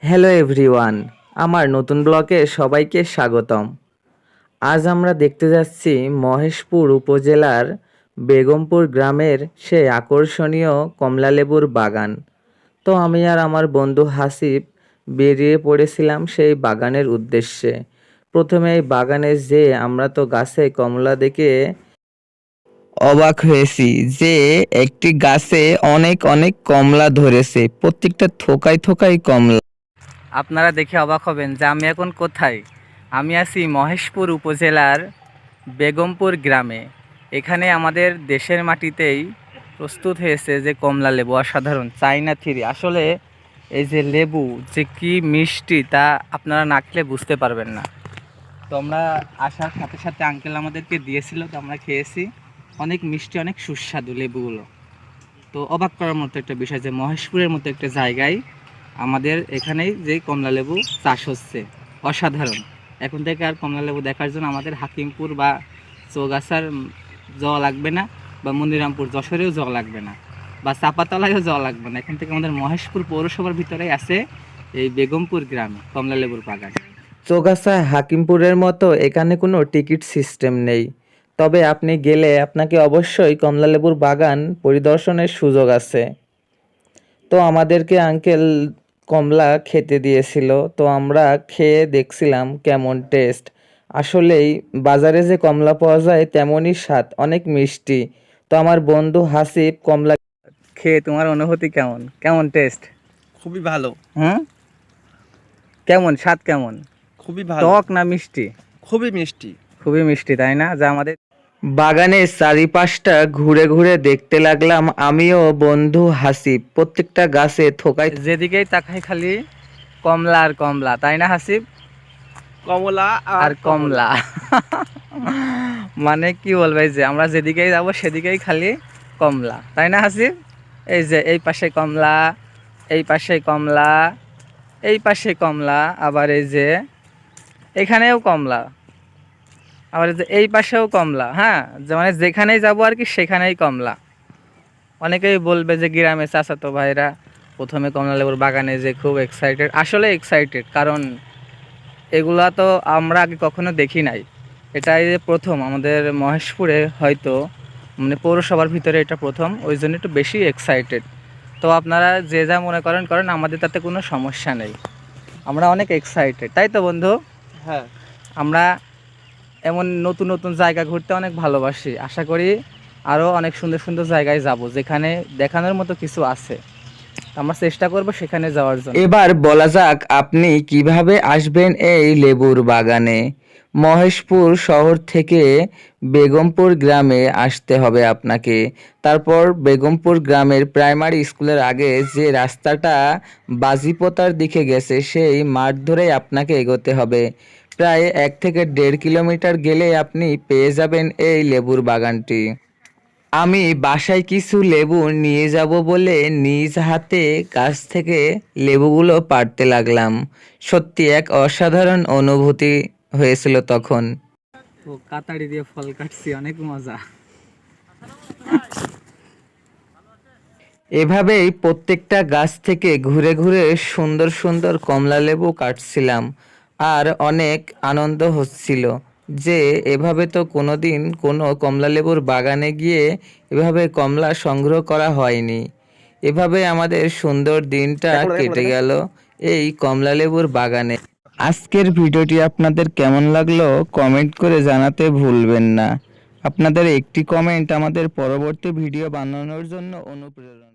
Hello everyone, আমার নতুন ব্লগে সবাইকে স্বাগতম। আজ আমরা দেখতে যাচ্ছি মহেশপুর উপজেলার বেগমপুর গ্রামের সেই আকর্ষণীয় কমলালেবুর বাগান। তো আমি আর আমার বন্ধু হাসিব বেরিয়ে পড়েছিলাম সেই বাগানের উদ্দেশ্যে। প্রথমে এই বাগানে যেয়ে আমরা তো গাছে কমলা দেখে অবাক হয়েছি যে একটি গাছে অনেক অনেক কমলা ধরেছে, প্রত্যেকটা থোকায় থোকায় কমলা। আপনারা দেখে অবাক হবেন যে আমি এখন কোথায়। আমি আছি মহেশপুর উপজেলার বেগমপুর গ্রামে। এখানে আমাদের দেশের মাটিতেই প্রস্তুত হয়েছে যে কমলা লেবু, অসাধারণ চাইনা থ্রি। আসলে এই যে লেবু যে কি মিষ্টি তা আপনারা না খেলে বুঝতে পারবেন না। তো আমরা আসার সাথে সাথে আঙ্কেল আমাদেরকে দিয়েছিল, তো আমরা খেয়েছি। অনেক মিষ্টি, অনেক সুস্বাদু লেবুগুলো। তো অবাক করার মতো একটা বিষয় যে মহেশপুরের মতো একটা জায়গায় আমাদের এখানেই যে কমলা লেবু চাষ হচ্ছে, অসাধারণ। এখন থেকে আর কমলা লেবু দেখার জন্য আমাদের হাকিমপুর বা চৌগাছার যাওয়া লাগবে না, বা মনিরামপুর যশোরেও যাওয়া লাগবে না, বা চাপাতলায়ও যাওয়া লাগবে না। এখান থেকে আমাদের মহেশপুর পৌরসভার ভিতরেই আছে এই বেগমপুর গ্রামে কমলা লেবুর বাগান। চৌগাছা হাকিমপুরের মতো এখানে কোনো টিকিট সিস্টেম নেই, তবে আপনি গেলে আপনাকে অবশ্যই কমলালেবুর বাগান পরিদর্শনের সুযোগ আছে। তো আমাদেরকে আঙ্কেল কমলা খেতে দিয়েছিল, তো আমরা খেয়ে দেখছিলাম কেমন টেস্ট। আসলেই বাজারে যে কমলা পাওয়া যায় তেমনই স্বাদ, অনেক মিষ্টি। তো আমার বন্ধু হাসিব কমলা খেয়ে তোমার অনুভূতি কেমন, কেমন টেস্ট? খুবই ভালো। হুম, কেমন স্বাদ, কেমন? খুবই ভালো। টক না মিষ্টি? খুবই মিষ্টি। খুবই মিষ্টি, তাই না? যা আমাদের বাগানের চারিপাশটা ঘুরে ঘুরে দেখতে লাগলাম আমিও বন্ধু হাসিব। প্রত্যেকটা গাছে থোকায় যেদিকেই তাকাই খালি কমলা আর কমলা, তাই না হাসিব? কমলা আর কমলা। মানে কি বলবো, এই যে আমরা যেদিকেই যাব সেদিকেই খালি কমলা, তাই না হাসিব? এই যে এই পাশে কমলা, এই পাশে কমলা, এই পাশে কমলা, আবার এই যে এখানেও কমলা, আবার এই যে এই পাশেও কমলা। হ্যাঁ, যে মানে যেখানেই যাবো আর কি সেখানেই কমলা। অনেকেই বলবে যে গ্রামে চাচাতো ভাইরা প্রথমে কমলা লেবুর বাগানে যে খুব এক্সাইটেড। আসলে এক্সাইটেড, কারণ এগুলা তো আমরা আগে কখনো দেখি নাই। এটাই যে প্রথম আমাদের মহেশপুরে, হয়তো মানে পৌরসভার ভিতরে এটা প্রথম, ওই জন্য একটু বেশি এক্সাইটেড। তো আপনারা যে যা মনে করেন করেন, আমাদের তাতে কোনো সমস্যা নেই। আমরা অনেক এক্সাইটেড, তাই তো বন্ধু? হ্যাঁ, আমরা এমন নতুন নতুন জায়গা ঘুরতে অনেক ভালোবাসি। আশা করি আরও অনেক সুন্দর সুন্দর জায়গায় যাব, যেখানে দেখানোর মতো কিছু আছে। আমরা চেষ্টা করব সেখানে যাওয়ার জন্য। এবার বলা যাক আপনি কিভাবে আসবেন এই লেবুর বাগানে। মহেশপুর শহর থেকে বেগমপুর গ্রামে আসতে হবে আপনাকে। তারপর বেগমপুর গ্রামের প্রাইমারি স্কুলের আগে যে রাস্তাটা বাজিপোতার দিকে গেছে সেই মাঠ ধরেই আপনাকে এগোতে হবে। প্রায় 1 থেকে 1.5 কিলোমিটার গেলে আপনি পেয়ে যাবেন এই লেবুর বাগানটি। আমি বাসায় কিছু লেবু নিয়ে যাব বলে নিজ হাতে গাছ থেকে লেবুগুলো পাড়তে লাগলাম। সত্যি এক অসাধারণ অনুভূতি হয়েছিল তখন। ও কাতাড়ি দিয়ে ফল কাটছি, অনেক মজা। এভাবেই প্রত্যেকটা গাছ থেকে ঘুরে ঘুরে সুন্দর সুন্দর কমলা লেবু কাটছিলাম, আর অনেক আনন্দ হচ্ছিল যে এভাবে তো কোনোদিন কোনো কমলা লেবুর বাগানে গিয়ে এভাবে কমলা সংগ্রহ করা হয়নি। এভাবে আমাদের সুন্দর দিনটা কেটে গেল এই কমলা লেবুর বাগানে। আজকের ভিডিওটি আপনাদের কেমন লাগলো কমেন্ট করে জানাতে ভুলবেন না। আপনাদের একটি কমেন্ট আমাদের পরবর্তী ভিডিও বানানোর জন্য অনুপ্রেরণা।